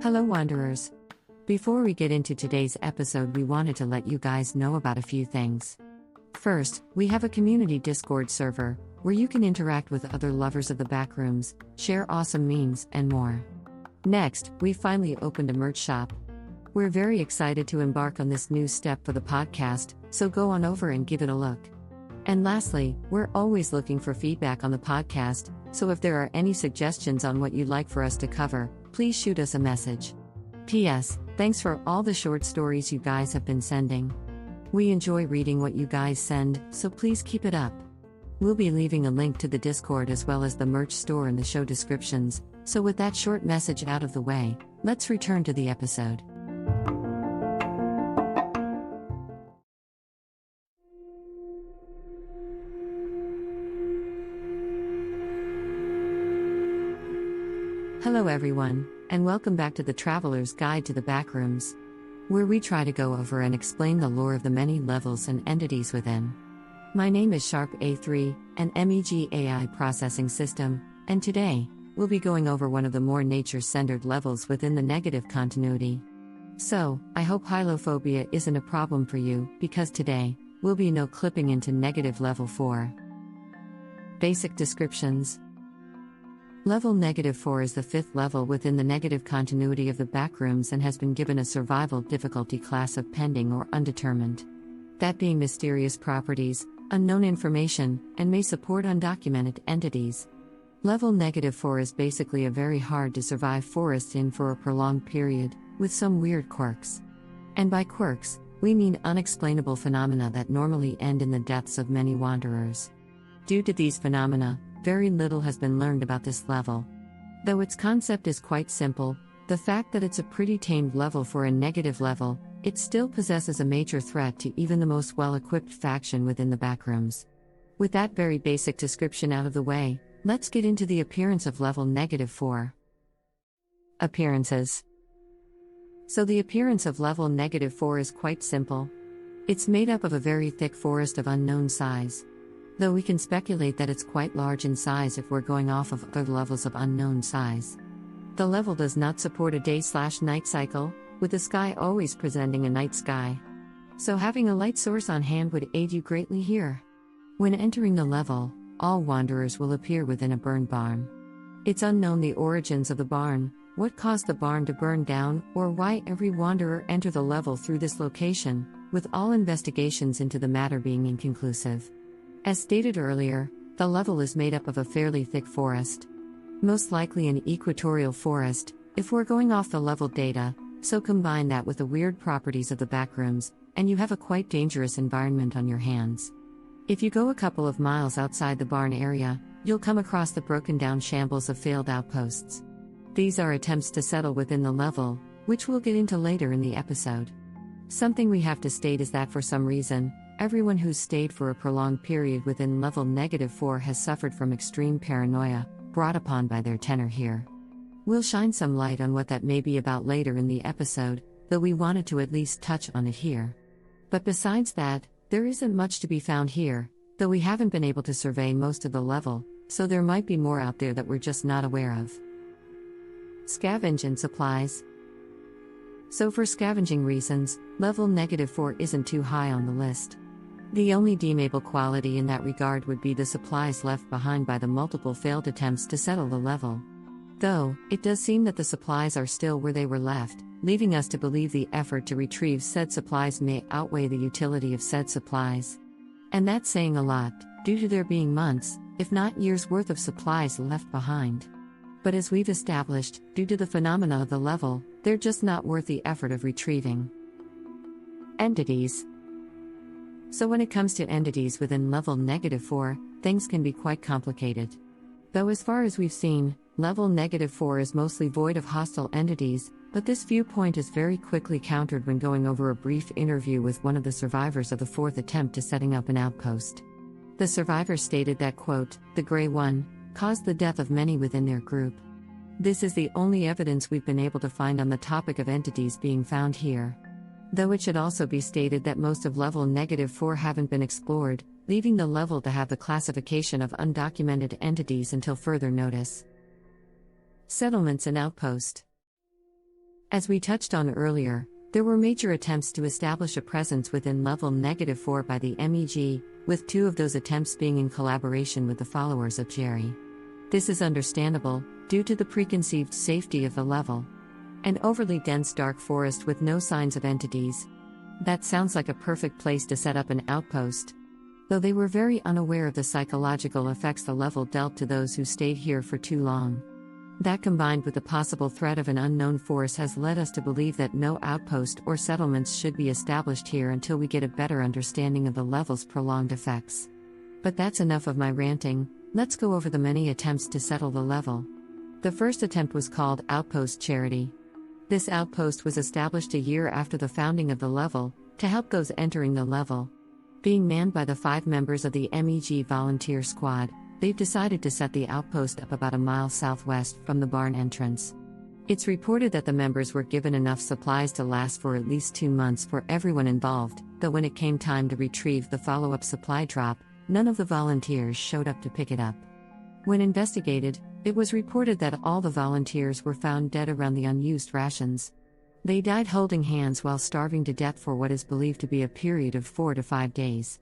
Hello, Wanderers. Before we get into today's episode, we wanted to let you guys know about a few things. First, we have a community Discord server where you can interact with other lovers of the Backrooms, share awesome memes, and more. Next, we finally opened a merch shop. We're very excited to embark on this new step for the podcast, so go on over and give it a look. And lastly, we're always looking for feedback on the podcast, so if there are any suggestions on what you'd like for us to cover, please shoot us a message. P.S. Thanks for all the short stories you guys have been sending. We enjoy reading what you guys send, so please keep it up. We'll be leaving a link to the Discord as well as the merch store in the show descriptions, so with that short message out of the way, let's return to the episode. Hello everyone, and welcome back to the Traveler's Guide to the Backrooms, where we try to go over and explain the lore of the many levels and entities within. My name is Sharp A3, an MEG AI processing system, and today, we'll be going over one of the more nature-centered levels within the negative continuity. So, I hope hylophobia isn't a problem for you, because today, we'll be no clipping into negative level 4. Basic descriptions. Level negative 4 is the 5th level within the negative continuity of the Backrooms and has been given a survival difficulty class of pending or undetermined. That being mysterious properties, unknown information, and may support undocumented entities. Level negative 4 is basically a very hard to survive forest in for a prolonged period, with some weird quirks. And by quirks, we mean unexplainable phenomena that normally end in the deaths of many wanderers. Due to these phenomena, very little has been learned about this level. Though its concept is quite simple, the fact that it's a pretty tamed level for a negative level, it still possesses a major threat to even the most well-equipped faction within the Backrooms. With that very basic description out of the way, let's get into the appearance of level negative 4. Appearances. So the appearance of level negative 4 is quite simple. It's made up of a very thick forest of unknown size. Though we can speculate that it's quite large in size if we're going off of other levels of unknown size. The level does not support a day/night cycle, with the sky always presenting a night sky. So having a light source on hand would aid you greatly here. When entering the level, all wanderers will appear within a burned barn. It's unknown the origins of the barn, what caused the barn to burn down, or why every wanderer entered the level through this location, with all investigations into the matter being inconclusive. As stated earlier, the level is made up of a fairly thick forest. Most likely an equatorial forest, if we're going off the level data, so combine that with the weird properties of the Backrooms, and you have a quite dangerous environment on your hands. If you go a couple of miles outside the barn area, you'll come across the broken down shambles of failed outposts. These are attempts to settle within the level, which we'll get into later in the episode. Something we have to state is that for some reason, everyone who's stayed for a prolonged period within level negative 4 has suffered from extreme paranoia, brought upon by their tenor here. We'll shine some light on what that may be about later in the episode, though we wanted to at least touch on it here. But besides that, there isn't much to be found here, though we haven't been able to survey most of the level, so there might be more out there that we're just not aware of. Scavenge and supplies. So for scavenging reasons, level negative 4 isn't too high on the list. The only deemable quality in that regard would be the supplies left behind by the multiple failed attempts to settle the level. Though, it does seem that the supplies are still where they were left, leaving us to believe the effort to retrieve said supplies may outweigh the utility of said supplies. And that's saying a lot, due to there being months, if not years worth of supplies left behind. But as we've established, due to the phenomena of the level, they're just not worth the effort of retrieving. Entities. So when it comes to entities within level negative 4, things can be quite complicated. Though as far as we've seen, level negative 4 is mostly void of hostile entities, but this viewpoint is very quickly countered when going over a brief interview with one of the survivors of the 4th attempt to setting up an outpost. The survivor stated that, quote, "The Grey One caused the death of many within their group. This is the only evidence we've been able to find on the topic of entities being found here. Though it should also be stated that most of level negative 4 haven't been explored, leaving the level to have the classification of undocumented entities until further notice. Settlements and outpost. As we touched on earlier, there were major attempts to establish a presence within level -4 by the MEG, with 2 of those attempts being in collaboration with the followers of Jerry. This is understandable, due to the preconceived safety of the level. An overly dense dark forest with no signs of entities. That sounds like a perfect place to set up an outpost. Though they were very unaware of the psychological effects the level dealt to those who stayed here for too long. That combined with the possible threat of an unknown force has led us to believe that no outpost or settlements should be established here until we get a better understanding of the level's prolonged effects. But that's enough of my ranting, let's go over the many attempts to settle the level. The first attempt was called Outpost Charity. This outpost was established a year after the founding of the level, to help those entering the level. Being manned by the 5 members of the MEG volunteer squad, they've decided to set the outpost up about a mile southwest from the barn entrance. It's reported that the members were given enough supplies to last for at least 2 months for everyone involved, though when it came time to retrieve the follow-up supply drop, none of the volunteers showed up to pick it up. When investigated, it was reported that all the volunteers were found dead around the unused rations. They died holding hands while starving to death for what is believed to be a period of 4 to 5 days.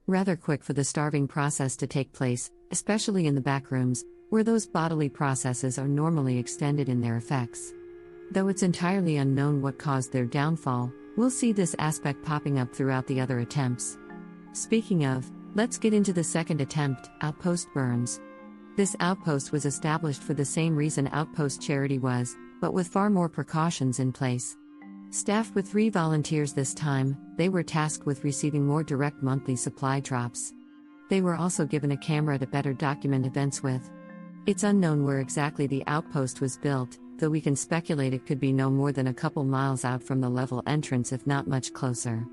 Rather quick for the starving process to take place, especially in the backrooms, where those bodily processes are normally extended in their effects. Though it's entirely unknown what caused their downfall, we'll see this aspect popping up throughout the other attempts. Speaking of, let's get into the second attempt, Outpost Burns. This outpost was established for the same reason Outpost Charity was, but with far more precautions in place. Staffed with 3 volunteers this time, they were tasked with receiving more direct monthly supply drops. They were also given a camera to better document events with. It's unknown where exactly the outpost was built, though we can speculate it could be no more than a couple miles out from the level entrance if not much closer.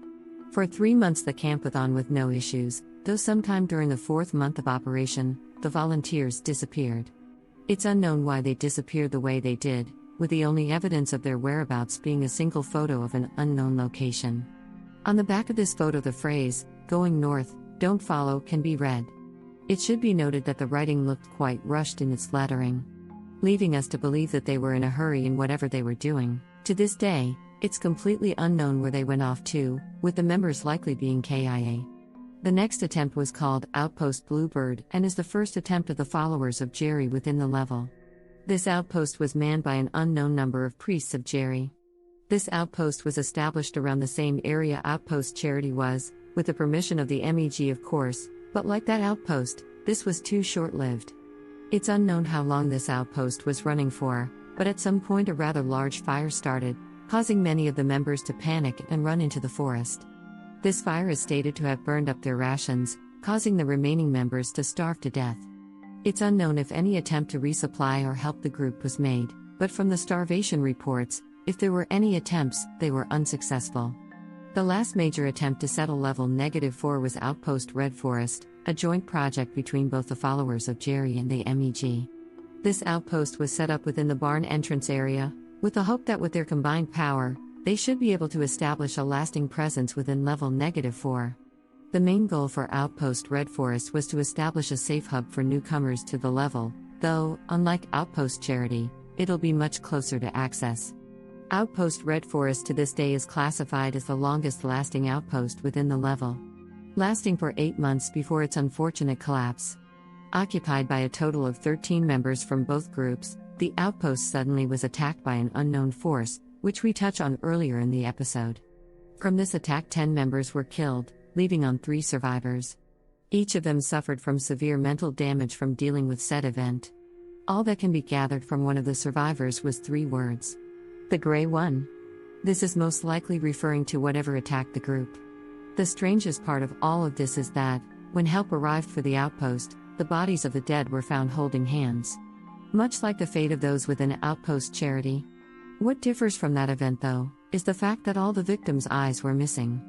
For 3 months the camp was on with no issues, though sometime during the 4th month of operation, the volunteers disappeared. It's unknown why they disappeared the way they did, with the only evidence of their whereabouts being a single photo of an unknown location. On the back of this photo the phrase, "Going north, don't follow," can be read. It should be noted that the writing looked quite rushed in its lettering, leaving us to believe that they were in a hurry in whatever they were doing. To this day, it's completely unknown where they went off to, with the members likely being KIA. The next attempt was called Outpost Bluebird and is the first attempt of the followers of Jerry within the level. This outpost was manned by an unknown number of priests of Jerry. This outpost was established around the same area Outpost Charity was, with the permission of the MEG of course, but like that outpost, this was too short-lived. It's unknown how long this outpost was running for, but at some point a rather large fire started, causing many of the members to panic and run into the forest. This fire is stated to have burned up their rations, causing the remaining members to starve to death. It's unknown if any attempt to resupply or help the group was made, but from the starvation reports, if there were any attempts, they were unsuccessful. The last major attempt to settle level -4 was Outpost Red Forest, a joint project between both the followers of Jerry and the MEG. This outpost was set up within the barn entrance area, with the hope that with their combined power, they should be able to establish a lasting presence within level -4. The main goal for Outpost Red Forest was to establish a safe hub for newcomers to the level, though, unlike Outpost Charity, it'll be much closer to access. Outpost Red Forest to this day is classified as the longest lasting outpost within the level, lasting for 8 months before its unfortunate collapse. Occupied by a total of 13 members from both groups, the outpost suddenly was attacked by an unknown force, which we touched on earlier in the episode. From this attack 10 members were killed, leaving on 3 survivors. Each of them suffered from severe mental damage from dealing with said event. All that can be gathered from one of the survivors was 3 words. The Grey One. This is most likely referring to whatever attacked the group. The strangest part of all of this is that, when help arrived for the outpost, the bodies of the dead were found holding hands. Much like the fate of those within Outpost Charity. What differs from that event though, is the fact that all the victims' eyes were missing.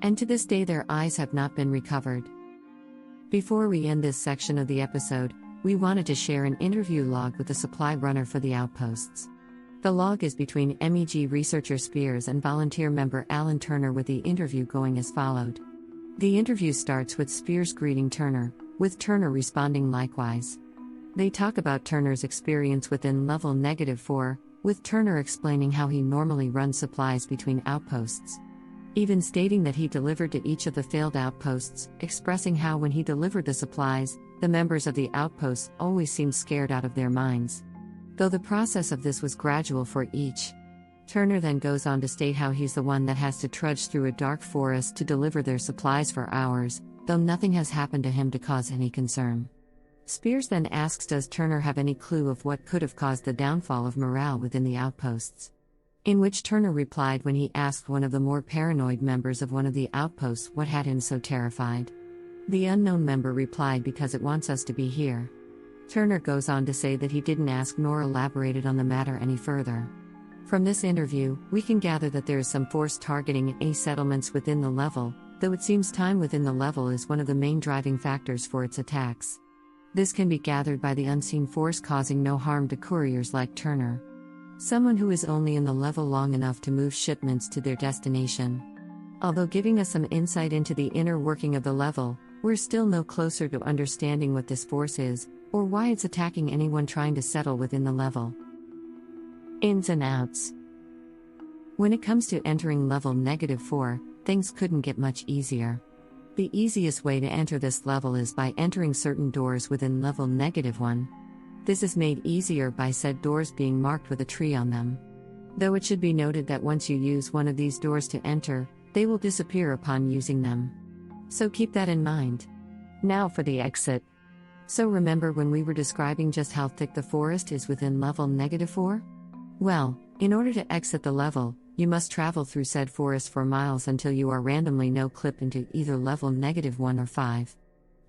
And to this day their eyes have not been recovered. Before we end this section of the episode, we wanted to share an interview log with the supply runner for the outposts. The log is between MEG researcher Spears and volunteer member Alan Turner, with the interview going as followed. The interview starts with Spears greeting Turner, with Turner responding likewise. They talk about Turner's experience within level -4, with Turner explaining how he normally runs supplies between outposts. Even stating that he delivered to each of the failed outposts, expressing how when he delivered the supplies, the members of the outposts always seemed scared out of their minds. Though the process of this was gradual for each. Turner then goes on to state how he's the one that has to trudge through a dark forest to deliver their supplies for hours, though nothing has happened to him to cause any concern. Spears then asks, does Turner have any clue of what could have caused the downfall of morale within the outposts? In which Turner replied when he asked one of the more paranoid members of one of the outposts what had him so terrified. The unknown member replied, because it wants us to be here. Turner goes on to say that he didn't ask nor elaborated on the matter any further. From this interview, we can gather that there is some force targeting any settlements within the level, though it seems time within the level is one of the main driving factors for its attacks. This can be gathered by the unseen force causing no harm to couriers like Turner. Someone who is only in the level long enough to move shipments to their destination. Although giving us some insight into the inner working of the level, we're still no closer to understanding what this force is, or why it's attacking anyone trying to settle within the level. Ins and outs. When it comes to entering level -4, things couldn't get much easier. The easiest way to enter this level is by entering certain doors within level -1. This is made easier by said doors being marked with a tree on them. Though it should be noted that once you use one of these doors to enter, they will disappear upon using them. So keep that in mind. Now for the exit. So remember when we were describing just how thick the forest is within level -4? Well, in order to exit the level, you must travel through said forest for miles until you are randomly no-clipped into either level -1 or 5.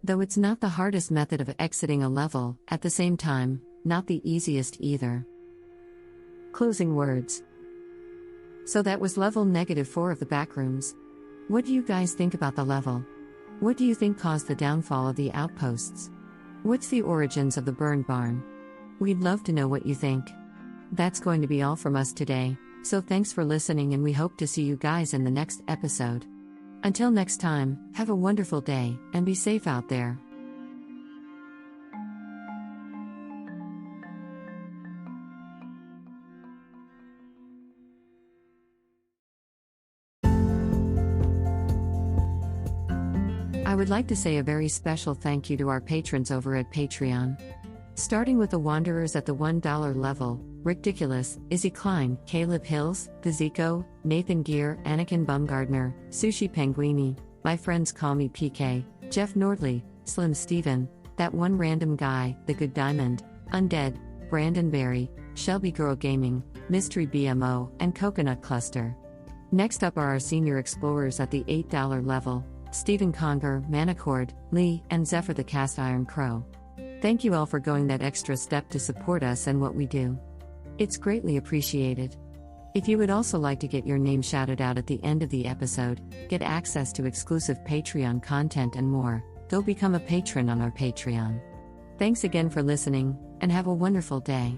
Though it's not the hardest method of exiting a level, at the same time, not the easiest either. Closing words. So that was level -4 of the Backrooms. What do you guys think about the level? What do you think caused the downfall of the outposts? What's the origins of the burned barn? We'd love to know what you think. That's going to be all from us today, so thanks for listening and we hope to see you guys in the next episode. Until next time, have a wonderful day, and be safe out there. I would like to say a very special thank you to our patrons over at Patreon. Starting with the Wanderers at the $1 level, Ridiculous, Izzy Klein, Caleb Hills, Gaziko, Nathan Gear, Anakin Bumgardner, Sushi Penguini, My Friends Call Me PK, Jeff Nordley, Slim Steven, That One Random Guy, The Good Diamond, Undead, Brandon Berry, Shelby Girl Gaming, Mystery BMO, and Coconut Cluster. Next up are our senior explorers at the $8 level, Stephen Conger, Manicord, Lee, and Zephyr the Cast Iron Crow. Thank you all for going that extra step to support us and what we do. It's greatly appreciated. If you would also like to get your name shouted out at the end of the episode, get access to exclusive Patreon content and more, go become a patron on our Patreon. Thanks again for listening, and have a wonderful day.